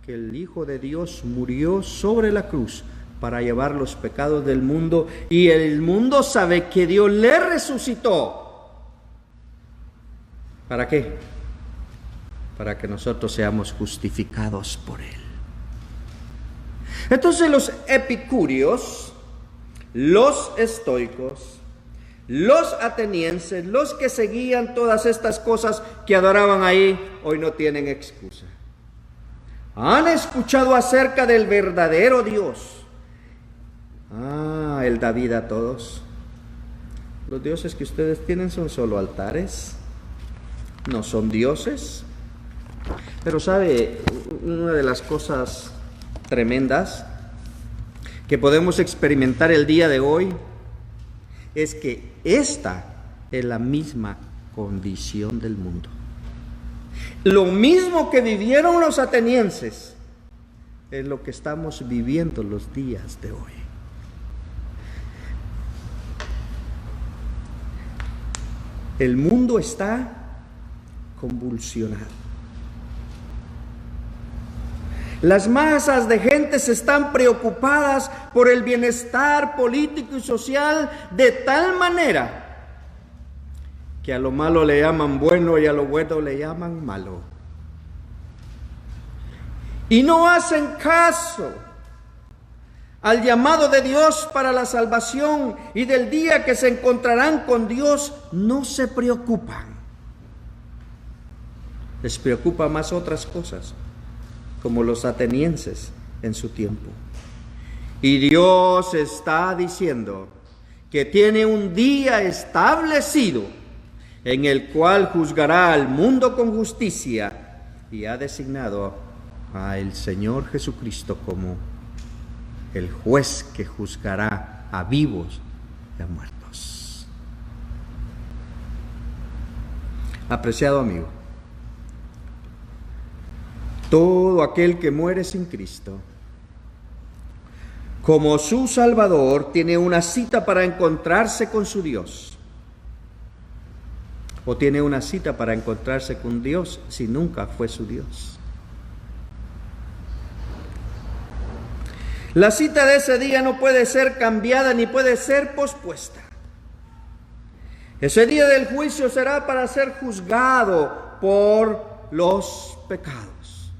que el Hijo de Dios murió sobre la cruz para llevar los pecados del mundo, y el mundo sabe que Dios le resucitó. ¿Para qué? Para que nosotros seamos justificados por Él. Entonces los epicúreos, los estoicos, los atenienses, los que seguían todas estas cosas que adoraban ahí, hoy no tienen excusa. Han escuchado acerca del verdadero Dios. Él da vida a todos. Los dioses que ustedes tienen son solo altares, no son dioses. Pero sabe, una de las cosas tremendas que podemos experimentar el día de hoy es que esta es la misma condición del mundo. Lo mismo que vivieron los atenienses es lo que estamos viviendo los días de hoy. El mundo está convulsionado. Las masas de gentes están preocupadas por el bienestar político y social de tal manera que a lo malo le llaman bueno y a lo bueno le llaman malo. Y no hacen caso al llamado de Dios para la salvación, y del día que se encontrarán con Dios no se preocupan. Les preocupa más otras cosas, como los atenienses en su tiempo. Y Dios está diciendo que tiene un día establecido en el cual juzgará al mundo con justicia, y ha designado al Señor Jesucristo como el juez que juzgará a vivos y a muertos. Apreciado amigo, todo aquel que muere sin Cristo como su Salvador tiene una cita para encontrarse con su Dios, o tiene una cita para encontrarse con Dios si nunca fue su Dios. La cita de ese día no puede ser cambiada ni puede ser pospuesta. Ese día del juicio será para ser juzgado por los pecados.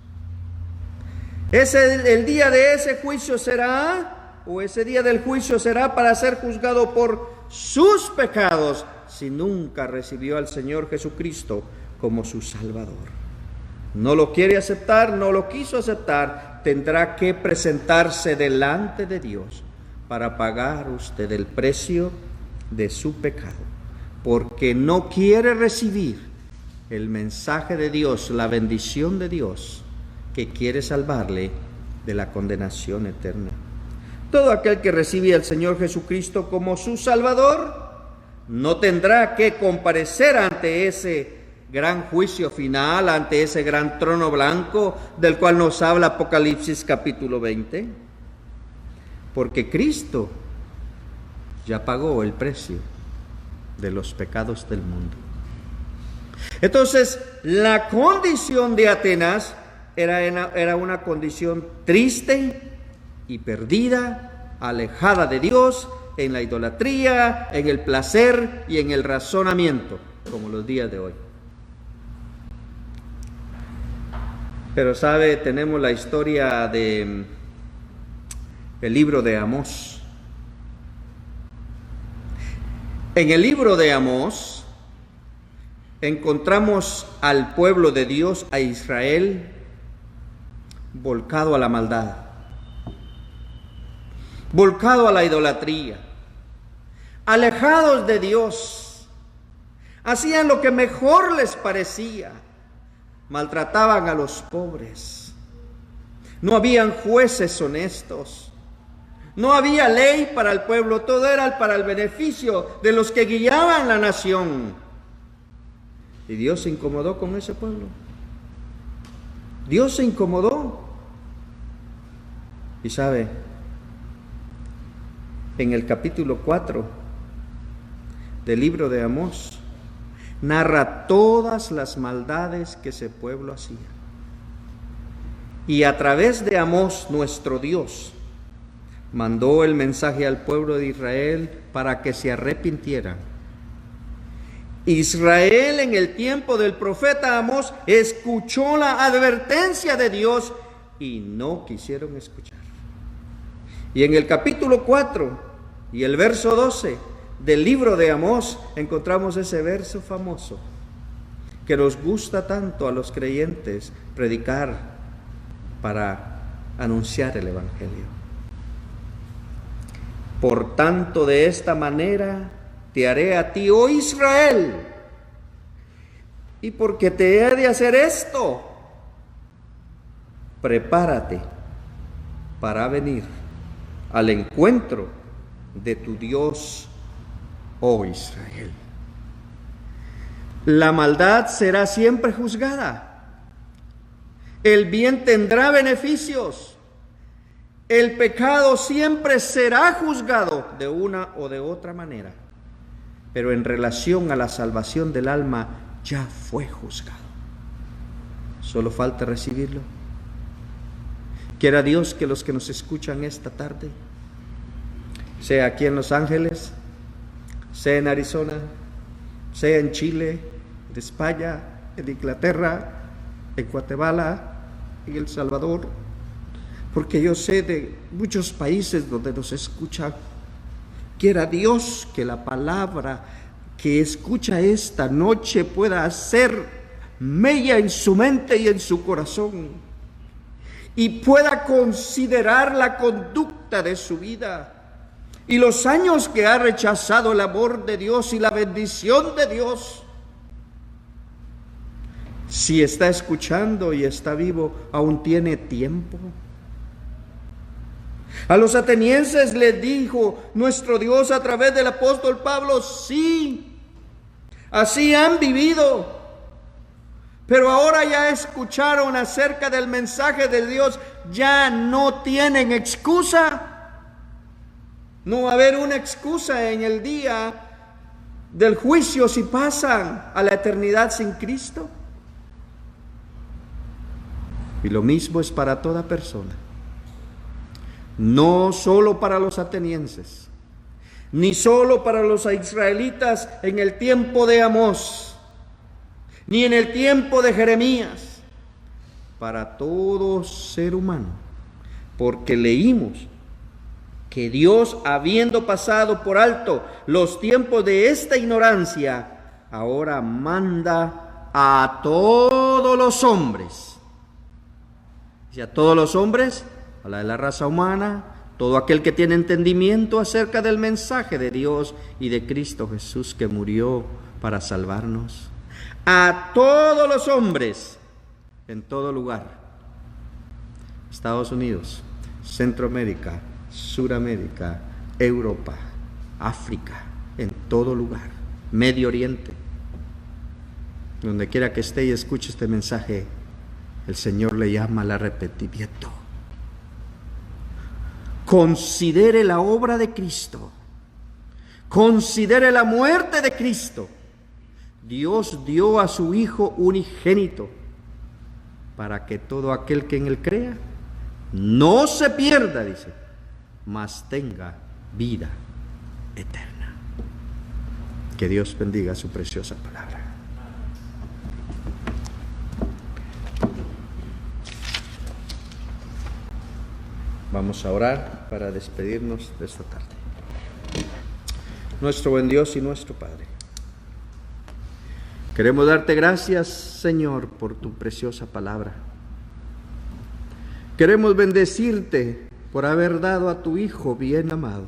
El día de ese juicio será, o ese día del juicio será para ser juzgado por sus pecados, si nunca recibió al Señor Jesucristo como su Salvador. No lo quiere aceptar, no lo quiso aceptar, tendrá que presentarse delante de Dios para pagar usted el precio de su pecado, porque no quiere recibir el mensaje de Dios, la bendición de Dios, que quiere salvarle de la condenación eterna. Todo aquel que recibe al Señor Jesucristo como su Salvador no tendrá que comparecer ante ese gran juicio final, ante ese gran trono blanco del cual nos habla Apocalipsis capítulo 20, porque Cristo ya pagó el precio de los pecados del mundo. Entonces, la condición de Atenas era una condición triste y perdida, alejada de Dios, en la idolatría, en el placer y en el razonamiento, como los días de hoy. Pero sabe, tenemos la historia de el libro de Amós. En el libro de Amós encontramos al pueblo de Dios, a Israel, volcado a la maldad, volcado a la idolatría, alejados de Dios, hacían lo que mejor les parecía, maltrataban a los pobres, no habían jueces honestos, no había ley para el pueblo, todo era para el beneficio de los que guiaban la nación. Y Dios se incomodó con ese pueblo. Dios se incomodó. Y sabe, en el capítulo 4 del libro de Amós, narra todas las maldades que ese pueblo hacía. Y a través de Amós, nuestro Dios mandó el mensaje al pueblo de Israel para que se arrepintieran. Israel, en el tiempo del profeta Amós, escuchó la advertencia de Dios y no quisieron escuchar. Y en el capítulo 4 y el verso 12 del libro de Amós encontramos ese verso famoso que nos gusta tanto a los creyentes predicar para anunciar el Evangelio. Por tanto, de esta manera te haré a ti, oh Israel, y porque te he de hacer esto, prepárate para venir al encuentro de tu Dios, oh Israel. La maldad será siempre juzgada, el bien tendrá beneficios, el pecado siempre será juzgado de una o de otra manera, pero en relación a la salvación del alma ya fue juzgado. Solo falta recibirlo. Quiera Dios que los que nos escuchan esta tarde, sea aquí en Los Ángeles, sea en Arizona, sea en Chile, en España, en Inglaterra, en Guatemala, en El Salvador, porque yo sé de muchos países donde nos escuchan, quiera Dios que la palabra que escucha esta noche pueda hacer mella en su mente y en su corazón, y pueda considerar la conducta de su vida y los años que ha rechazado el amor de Dios y la bendición de Dios. Si está escuchando y está vivo, aún tiene tiempo. A los atenienses les dijo nuestro Dios a través del apóstol Pablo: sí, así han vivido, pero ahora ya escucharon acerca del mensaje de Dios, ya no tienen excusa. No va a haber una excusa en el día del juicio si pasan a la eternidad sin Cristo. Y lo mismo es para toda persona, no solo para los atenienses, ni solo para los israelitas en el tiempo de Amós, ni en el tiempo de Jeremías, para todo ser humano, porque leímos que Dios, habiendo pasado por alto los tiempos de esta ignorancia, ahora manda a todos los hombres. Y a todos los hombres, a la de la raza humana, todo aquel que tiene entendimiento acerca del mensaje de Dios y de Cristo Jesús que murió para salvarnos. A todos los hombres, en todo lugar. Estados Unidos, Centroamérica, Suramérica, Europa, África, en todo lugar. Medio Oriente. Donde quiera que esté y escuche este mensaje, el Señor le llama al arrepentimiento. Considere la obra de Cristo. Considere la muerte de Cristo. Dios dio a su Hijo unigénito para que todo aquel que en Él crea no se pierda, dice, mas tenga vida eterna. Que Dios bendiga su preciosa palabra. Vamos a orar para despedirnos de esta tarde. Nuestro buen Dios y nuestro Padre, queremos darte gracias, Señor, por tu preciosa palabra. Queremos bendecirte por haber dado a tu Hijo bien amado,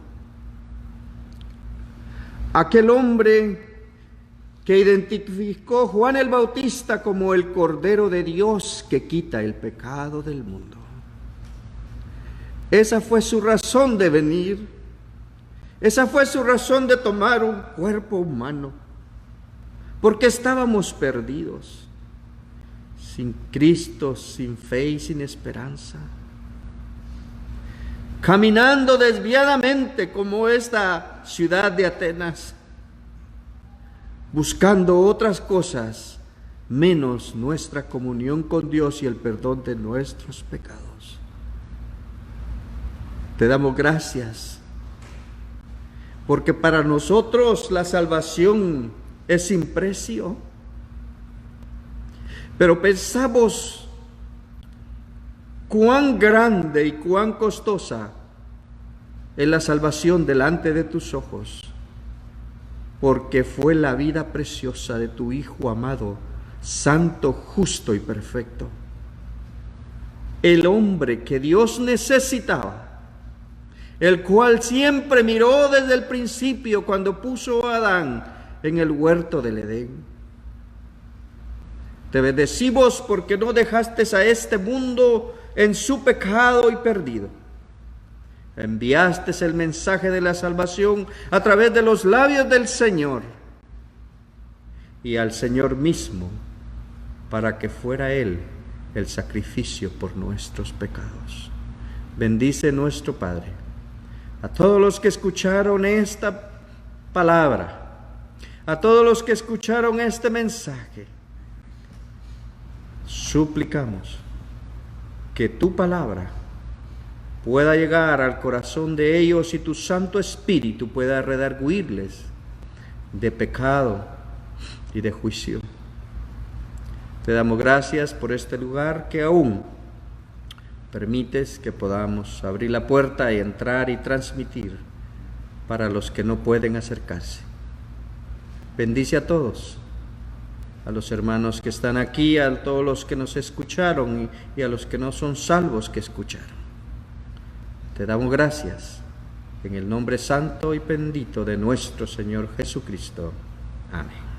aquel hombre que identificó Juan el Bautista como el Cordero de Dios que quita el pecado del mundo. Esa fue su razón de venir, esa fue su razón de tomar un cuerpo humano, porque estábamos perdidos, sin Cristo, sin fe y sin esperanza, caminando desviadamente como esta ciudad de Atenas, buscando otras cosas menos nuestra comunión con Dios y el perdón de nuestros pecados. Te damos gracias, porque para nosotros la salvación es sin precio, pero pensamos cuán grande y cuán costosa es la salvación delante de tus ojos, porque fue la vida preciosa de tu Hijo amado, santo, justo y perfecto, el hombre que Dios necesitaba, el cual siempre miró desde el principio cuando puso a Adán en el huerto del Edén. Te bendecimos porque no dejaste a este mundo en su pecado y perdido. Enviaste el mensaje de la salvación a través de los labios del Señor y al Señor mismo, para que fuera Él el sacrificio por nuestros pecados. Bendice nuestro Padre a todos los que escucharon esta palabra, a todos los que escucharon este mensaje. Suplicamos que tu palabra pueda llegar al corazón de ellos y tu Santo Espíritu pueda redarguirles de pecado y de juicio. Te damos gracias por este lugar que aún permites que podamos abrir la puerta y entrar y transmitir para los que no pueden acercarse. Bendice a todos, a los hermanos que están aquí, a todos los que nos escucharon y a los que no son salvos que escucharon. Te damos gracias en el nombre santo y bendito de nuestro Señor Jesucristo. Amén.